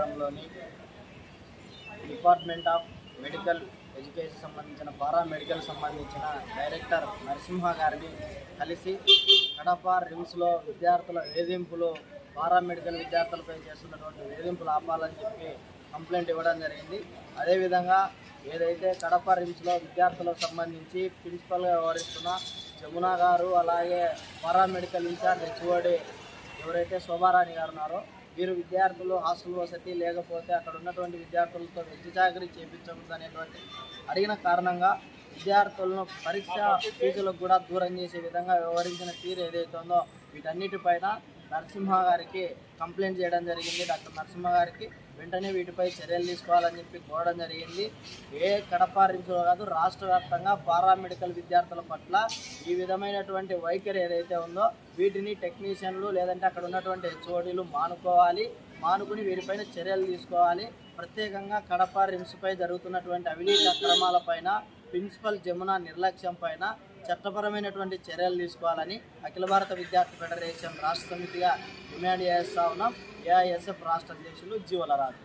నగరంలోని department of medical education సంబంధించిన paramedical సంబంధించిన డైరెక్టర్ నరసింహ గారిని కలిసి కడప రిమ్స్లో విద్యార్థుల వేధింపులు, పారామెడికల్ విద్యార్థులపై చేస్తున్నటువంటి వేధింపులు ఆపాలని చెప్పి కంప్లైంట్ ఇవ్వడం జరిగింది. అదేవిధంగా ఏదైతే కడప రిమ్స్లో విద్యార్థులకు సంబంధించి ప్రిన్సిపల్గా వ్యవహరిస్తున్న జమున గారు, అలాగే పారామెడికల్ ఇన్ఛార్జ్ హెచ్ఓడి ఎవరైతే శోభారాణి గారు ఉన్నారో వీరు విద్యార్థులు హాస్టల్ వసతి లేకపోతే అక్కడ ఉన్నటువంటి విద్యార్థులతో వెజ్జి చాకరీ చేయించకూడదు అనేటువంటి అడిగిన కారణంగా విద్యార్థులను పరీక్ష ఫీజులకు కూడా దూరం చేసే విధంగా వ్యవహరించిన తీరు ఏదైతే ఉందో వీటన్నిటిపైన నరసింహ గారికి కంప్లైంట్ చేయడం జరిగింది. డాక్టర్ నరసింహ గారికి వెంటనే వీటిపై చర్యలు తీసుకోవాలని చెప్పి కోరడం జరిగింది. కడప రిమ్స్లో కాదు, రాష్ట్ర వ్యాప్తంగా పారామెడికల్ విద్యార్థుల పట్ల ఈ విధమైనటువంటి వైఖరి ఏదైతే ఉందో వీటిని టెక్నీషియన్లు లేదంటే అక్కడ ఉన్నటువంటి హెచ్ఓడీలు మానుకుని వీరిపైన చర్యలు తీసుకోవాలి. ప్రత్యేకంగా కడప రిమ్స్పై జరుగుతున్నటువంటి అవినీతి అక్రమాలపైన, ప్రిన్సిపల్ జమున నిర్లక్ష్యం పైన చట్టపరమైనటువంటి చర్యలు తీసుకోవాలని అఖిల భారత విద్యార్థి ఫెడరేషన్ రాష్ట్ర సమితిగా డిమాండ్ చేస్తా ఉన్నాం. ఏఐఎస్ఎఫ్ రాష్ట్ర అధ్యక్షులు జీవలరాజు.